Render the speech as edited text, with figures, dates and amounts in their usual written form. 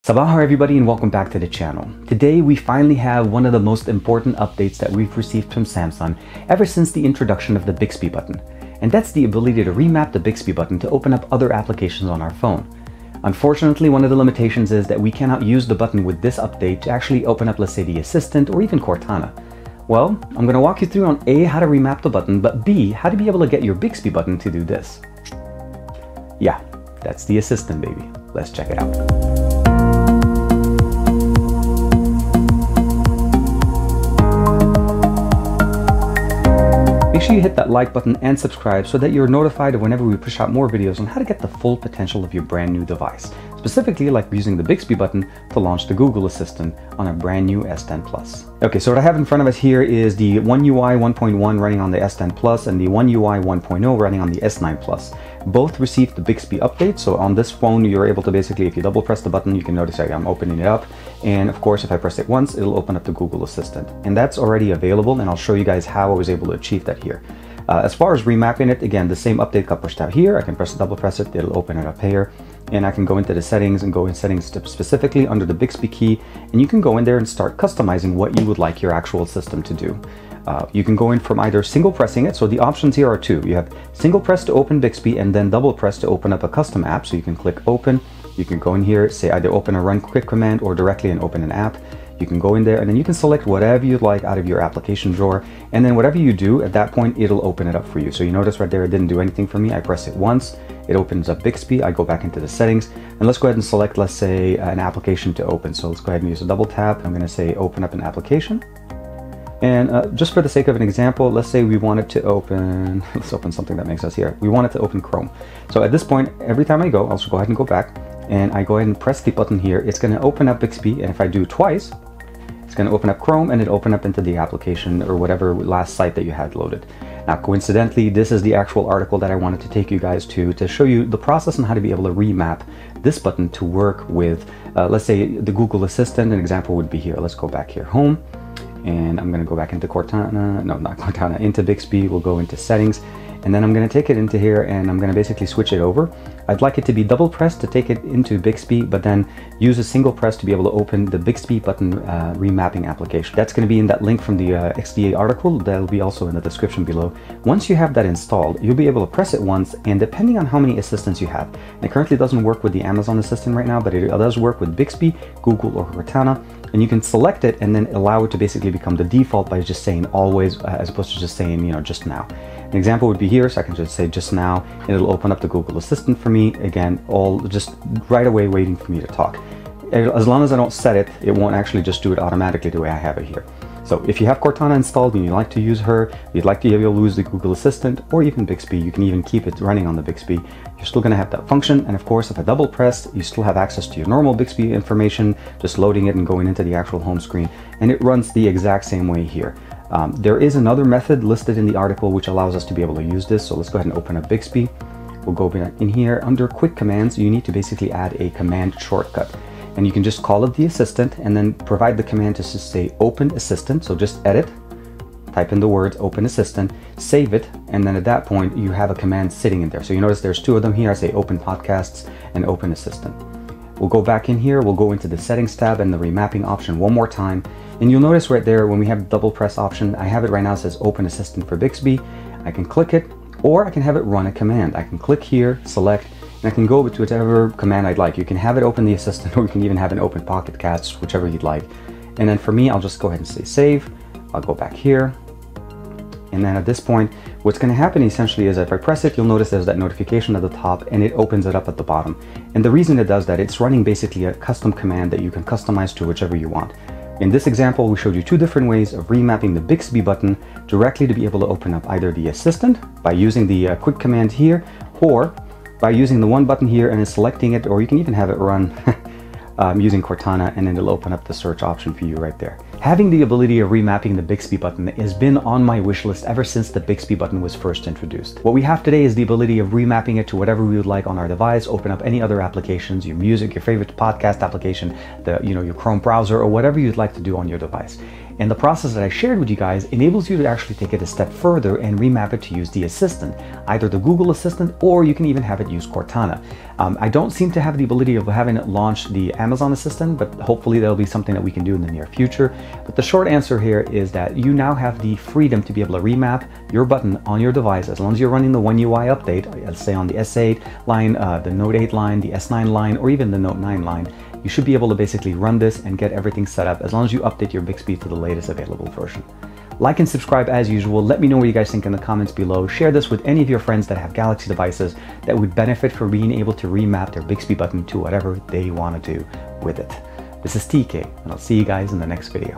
Sabah everybody and welcome back to the channel. Today we finally have one of the most important updates that we've received from Samsung ever since the introduction of the Bixby button. And that's the ability to remap the Bixby button to open up other applications on our phone. Unfortunately, one of the limitations is that we cannot use the button with this update to actually open up, let's say, the Assistant or even Cortana. Well, I'm going to walk you through on A, how to remap the button, but B, how to be able to get your Bixby button to do this. Yeah, that's the Assistant, baby. Let's check it out. Make sure you hit that like button and subscribe so that you're notified of whenever we push out more videos on how to get the full potential of your brand new device. Specifically, like using the Bixby button to launch the Google Assistant on a brand new S10 Plus. Okay, so what I have in front of us here is the One UI 1.1 running on the S10 Plus and the One UI 1.0 running on the S9 Plus. Both received the Bixby update, so on this phone you're able to basically, if you double press the button, you can notice I'm opening it up, and of course if I press it once, it'll open up the Google Assistant. And that's already available, and I'll show you guys how I was able to achieve that here. As far as remapping it, again, the same update got pushed out here. I can double press it, it'll open it up here, and I can go into the settings and go in settings specifically under the Bixby key, and you can go in there and start customizing what you would like your actual system to do. You can go in from either single pressing it, so the options here are two. You have single press to open Bixby and then double press to open up a custom app, so you can click open. You can go in here, say either open a run quick command or directly and open an app. You can go in there and then you can select whatever you'd like out of your application drawer, and then whatever you do at that point, it'll open it up for you. So you notice right there, it didn't do anything for me. I press it once, it opens up Bixby. I go back into the settings, and let's go ahead and select, let's say, an application to open. So let's go ahead and use a double tap. I'm going to say open up an application. And just for the sake of an example, let's say we wanted to open, let's open something that makes us here. We wanted to open Chrome. So at this point, every time I go, I'll just go ahead and go back, and I go ahead and press the button here. It's going to open up Bixby, and if I do twice, it's going to open up Chrome and it open up into the application or whatever last site that you had loaded. Now, coincidentally, this is the actual article that I wanted to take you guys to show you the process on how to be able to remap this button to work with, let's say, the Google Assistant. An example would be here. Let's go back here, home, and I'm going to go back into Cortana, no, not Cortana, into Bixby. We'll go into settings, and then I'm going to take it into here, and I'm going to basically switch it over. I'd like it to be double pressed to take it into Bixby, but then use a single press to be able to open the Bixby button remapping application. That's going to be in that link from the XDA article. That'll be also in the description below. Once you have that installed, you'll be able to press it once, and depending on how many assistants you have, and it currently doesn't work with the Amazon Assistant right now, but it does work with Bixby, Google, or Cortana, and you can select it and then allow it to basically become the default by just saying always, as opposed to just saying, you know, just now. An example would be here, so I can just say just now, and it'll open up the Google Assistant for me. Again, all just right away waiting for me to talk. As long as I don't set it, it won't actually just do it automatically the way I have it here. So if you have Cortana installed and you like to use her, you'd like to be able to use the Google Assistant or even Bixby, you can even keep it running on the Bixby. You're still going to have that function, and of course, if I double press, you still have access to your normal Bixby information, just loading it and going into the actual home screen, and it runs the exact same way here. There is another method listed in the article which allows us to be able to use this, so let's go ahead and open up Bixby. We'll go in here under quick commands. You need to basically add a command shortcut, and you can just call it the Assistant and then provide the command to just say open Assistant. So just edit, type in the words open Assistant, save it, and then at that point you have a command sitting in there. So you notice there's two of them here. I say open podcasts and open Assistant. We'll go back in here, we'll go into the settings tab and the remapping option one more time, and you'll notice right there when we have the double press option, I have it right now, it says open Assistant for Bixby. I can click it, or I can have it run a command. I can click here, select, and I can go to whichever command I'd like. You can have it open the Assistant, or you can even have it open Pocket Casts, whichever you'd like. And then for me, I'll just go ahead and say save. I'll go back here. And then at this point, what's going to happen essentially is if I press it, you'll notice there's that notification at the top and it opens it up at the bottom. And the reason it does that, it's running basically a custom command that you can customize to whichever you want. In this example, we showed you two different ways of remapping the Bixby button directly to be able to open up either the Assistant by using the quick command here, or by using the one button here and then selecting it, or you can even have it run using Cortana, and then it'll open up the search option for you right there. Having the ability of remapping the Bixby button has been on my wish list ever since the Bixby button was first introduced. What we have today is the ability of remapping it to whatever we would like on our device, open up any other applications, your music, your favorite podcast application, your Chrome browser, or whatever you'd like to do on your device. And the process that I shared with you guys enables you to actually take it a step further and remap it to use the Assistant, either the Google Assistant, or you can even have it use Cortana. I don't seem to have the ability of having it launch the Amazon Assistant, but hopefully that'll be something that we can do in the near future. But the short answer here is that you now have the freedom to be able to remap your button on your device as long as you're running the One UI update, let's say on the S8 line, the Note 8 line, the S9 line, or even the Note 9 line. You should be able to basically run this and get everything set up as long as you update your Bixby to the latest available version. Like and subscribe as usual. Let me know what you guys think in the comments below. Share this with any of your friends that have Galaxy devices that would benefit from being able to remap their Bixby button to whatever they want to do with it. This is TK, and I'll see you guys in the next video.